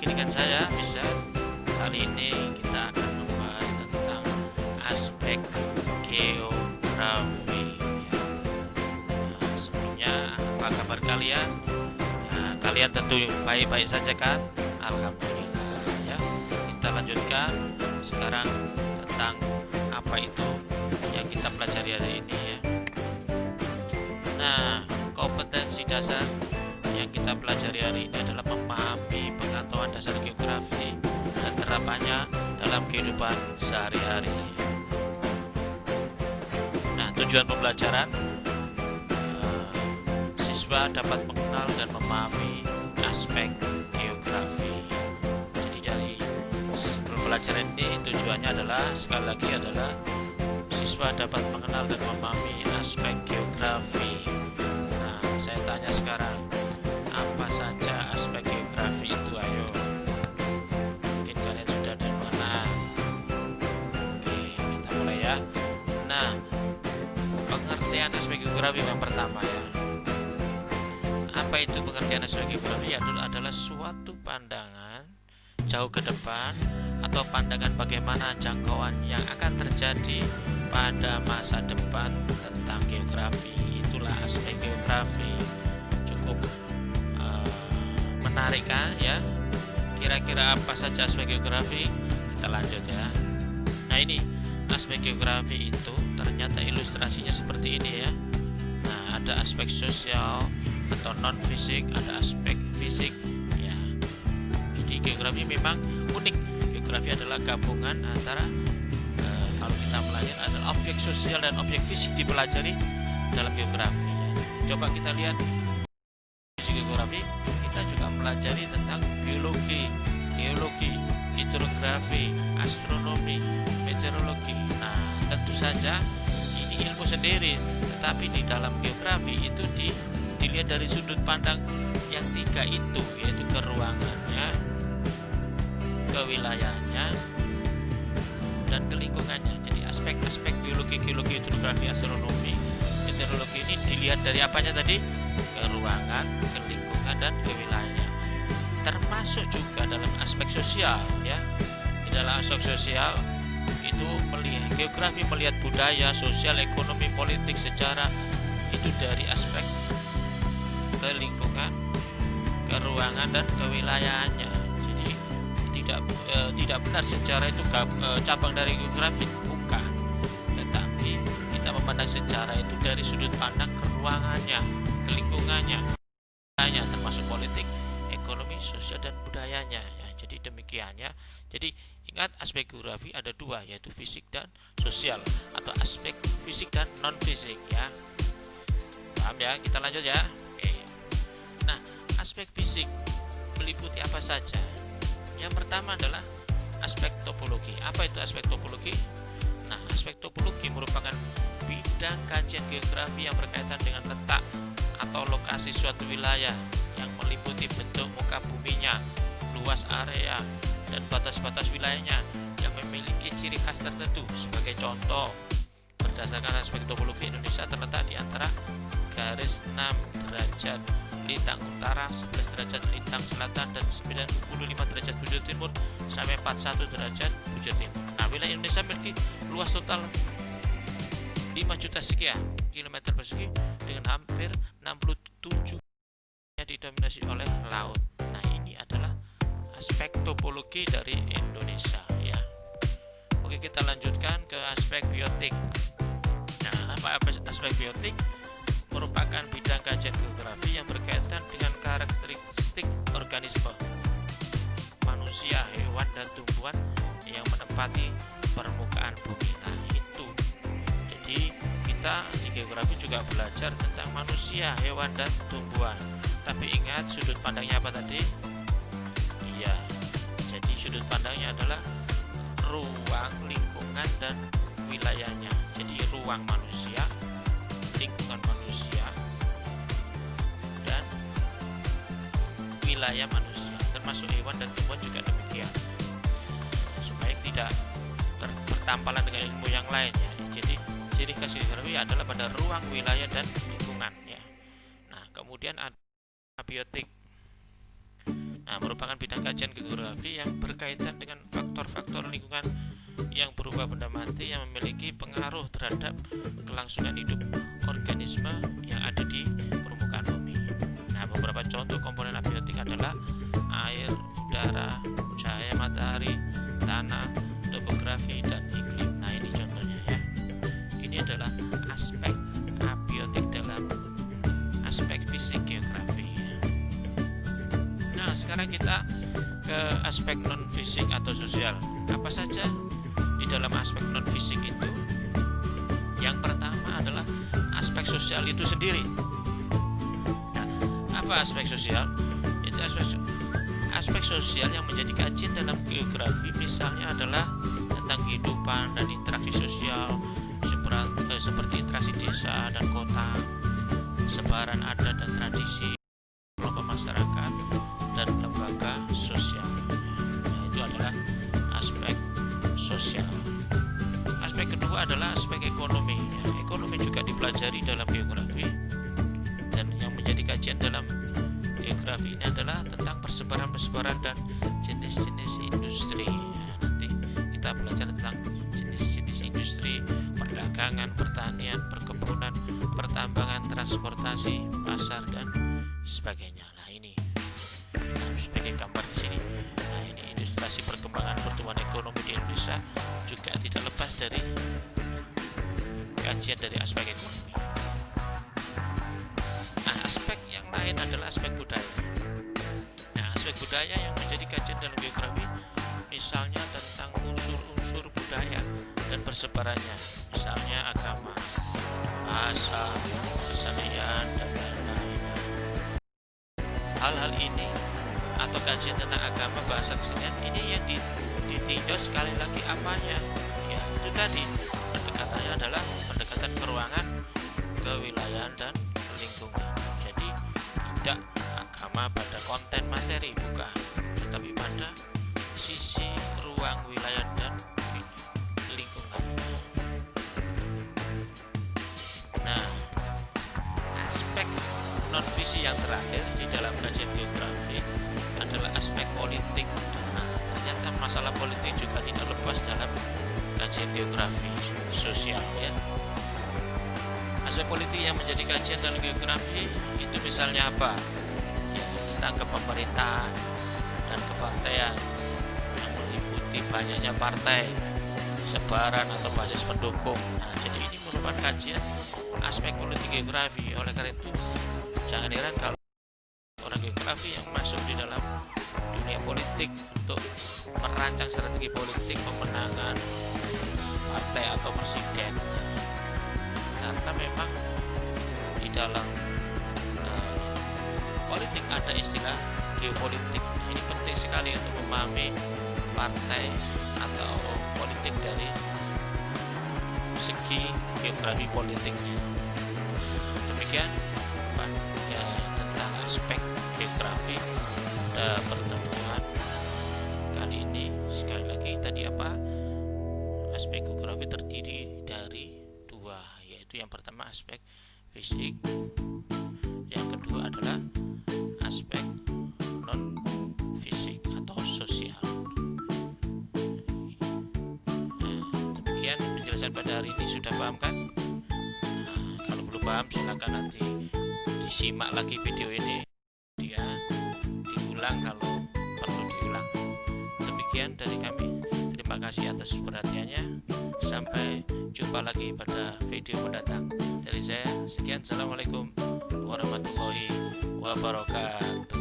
lagi dengan saya bisa. Kali ini kita akan membahas tentang aspek geografi. Sebelumnya apa kabar kalian? Kalian tentu baik-baik saja kan? Alhamdulillah ya. Kita lanjutkan sekarang tentang apa itu yang kita pelajari hari ini ya. Nah, kompetensi dasar yang kita pelajari hari ini adalah memahami pengetahuan dasar geografi dan terapannya dalam kehidupan sehari-hari. Nah, tujuan pembelajaran, siswa dapat mengenal dan memahami aspek geografi. Jadi dari pembelajaran ini tujuannya adalah sekali lagi adalah siswa dapat mengenal dan memahami aspek geografi. Nah, saya tanya sekarang, apa saja aspek geografi itu? Ayo, mungkin kalian sudah ada mengenal. Oke, kita mulai ya. Nah, pengertian aspek geografi yang pertama ya. Apa itu pengertian aspek geografi? Itu adalah suatu pandangan jauh ke depan atau pandangan bagaimana jangkauan yang akan terjadi pada masa depan tentang geografi. Itulah aspek geografi. Cukup menarik kan ya? Kira-kira apa saja aspek geografi? Kita lanjut ya. Nah, ini aspek geografi itu ternyata ilustrasinya seperti ini ya. Nah, ada aspek sosial atau non fisik, ada aspek fisik ya. Jadi geografi memang unik. Geografi adalah gabungan antara kalau kita pelajari adalah objek sosial dan objek fisik dipelajari dalam geografi ya. Coba kita lihat geografi, kita juga pelajari tentang biologi, geologi, hidrografi, astronomi, meteorologi. Nah, tentu saja ini ilmu sendiri, tetapi di dalam geografi itu dilihat dari sudut pandang yang tiga itu, yaitu keruangannya, kewilayahannya, dan ke lingkungannya. Jadi aspek-aspek biologi, geologi, hidrografi, astronomi, meteorologi ini dilihat dari apanya tadi? Keruangan, ke lingkungan, dan ke wilayahnya. Termasuk juga dalam aspek sosial ya. Di dalam aspek sosial itu melihat geografi, melihat budaya, sosial, ekonomi, politik, sejarah itu dari aspek ke lingkungan, ke ruangan, dan kewilayahannya. Jadi tidak benar sejarah itu cabang dari geografi, bukan. Tetapi kita memandang sejarah itu dari sudut pandang keruangannya, ke lingkungannya, termasuk politik, ekonomi, sosial, dan budayanya ya. Jadi demikian ya. Jadi ingat, aspek geografi ada dua, yaitu fisik dan sosial, atau aspek fisik dan non fisik ya. Paham ya? Kita lanjut ya. Oke. Nah, aspek fisik meliputi apa saja? Yang pertama adalah aspek topologi. Apa itu aspek topologi? Nah, aspek topologi merupakan bidang kajian geografi yang berkaitan dengan letak atau lokasi suatu wilayah yang meliputi bentuk muka buminya, luas area, dan batas-batas wilayahnya yang memiliki ciri khas tertentu. Sebagai contoh, berdasarkan aspek topologi, Indonesia terletak di antara garis 6 derajat lintang utara, 11 derajat lintang selatan, dan 95 derajat bujur timur sampai 41 derajat bujur timur. Nah, wilayah Indonesia memiliki luas total 5 juta sekian kilometer persegi dengan hampir 67 didominasi oleh laut. Nah, ini adalah aspek topologi dari Indonesia ya. Oke, kita lanjutkan ke aspek biotik. Nah, apa aspek biotik? Merupakan bidang kajian geografi yang berkaitan dengan karakteristik organisme, manusia, hewan, dan tumbuhan yang menempati permukaan bumi. Nah, itu. Jadi kita di geografi juga belajar tentang manusia, hewan, dan tumbuhan. Tapi ingat, sudut pandangnya apa tadi? Iya. Jadi sudut pandangnya adalah ruang, lingkungan, dan wilayahnya. Jadi ruang manusia, lingkungan manusia, dan wilayah manusia, termasuk hewan dan tumbuhan juga demikian, supaya tidak bertampalan dengan ilmu yang lain ya. Jadi ciri khas geografi adalah pada ruang, wilayah, dan lingkungan ya. Nah, kemudian ada abiotik. merupakan bidang kajian geografi yang berkaitan dengan faktor-faktor lingkungan yang berupa benda mati yang memiliki pengaruh terhadap kelangsungan hidup organisme yang ada di permukaan bumi. Nah, beberapa contoh komponen abiotik adalah air, udara, cahaya matahari, tanah, topografi, dan iklim. Nah, ini contohnya ya. Ini adalah aspek abiotik dalam aspek fisik geografi. Nah, sekarang kita ke aspek non fisik atau sosial. Apa saja di dalam aspek non fisik itu? Yang pertama adalah aspek sosial itu sendiri. Nah, apa aspek sosial? Itu aspek sosial yang menjadi kajian dalam geografi, misalnya adalah tentang kehidupan dan interaksi sosial seperti interaksi desa dan kota, sebaran adat dan tradisi, kelompok masyarakat, dan lembaga sosial. Nah, itu adalah aspek sosial. Aspek kedua adalah aspek ekonomi. Ekonomi juga dipelajari dalam geografi, dan yang menjadi kajian dalam geografi ini adalah tentang persebaran dan jenis-jenis industri. Nanti kita belajar tentang jenis-jenis industri, perdagangan, pertanian, perkebunan, pertambangan, transportasi, pasar, dan sebagainya. Nah, ini sebagai gambar di sini. Nah, ini ilustrasi perkembangan pertumbuhan ekonomi di Indonesia juga tidak lepas dari kajian dari aspek ekonomi. Nah, aspek yang lain adalah aspek budaya. Nah, aspek budaya yang menjadi kajian dalam geografi misalnya tentang unsur-unsur budaya dan persebarannya, misalnya agama, bahasa, kesenian, dan lain-lain. Hal-hal ini atau kajian tentang agama, bahasa, kesenian ini yang ditinjau sekali lagi apanya? Ya, itu tadi pendekatannya adalah pendekatan keruangan, kewilayahan, dan lingkungan. Jadi tidak agama pada konten materi, bukan, tetapi pada sisi ruang, wilayah, dan lingkungan. Nah, aspek non visi yang terakhir di dalam kajian geografi adalah aspek politik. Nah, ternyata masalah politik juga tidak lepas dalam kajian geografi sosial ya. Aspek politik yang menjadi kajian dalam geografi itu misalnya apa? Ya, tentang kepemerintahan dan kepartaian yang meliputi banyaknya partai, sebaran atau basis pendukung. Nah, jadi ini merupakan kajian aspek politik geografi. Oleh karena itu, jangan heran kalau orang geografi yang masuk di dalam dunia politik untuk merancang strategi politik pemenangan partai atau presiden, karena memang di dalam politik ada istilah geopolitik. Ini penting sekali untuk memahami partai atau politik dari segi geografi politiknya. Demikian ya, tentang aspek geografi pada pertemuan kali ini. Sekali lagi tadi apa? Aspek geografi terdiri dari dua, yaitu yang pertama aspek fisik, yang kedua adalah aspek non fisik atau sosial. Nah, demikian penjelasan pada hari ini. Sudah paham kan? Nah, kalau belum paham silakan nanti disimak lagi video ini, dia diulang kalau perlu diulang. Demikian dari kami. Terima kasih atas perhatiannya. Sampai jumpa lagi pada video mendatang. Dari saya sekian. Assalamualaikum warahmatullahi wabarakatuh.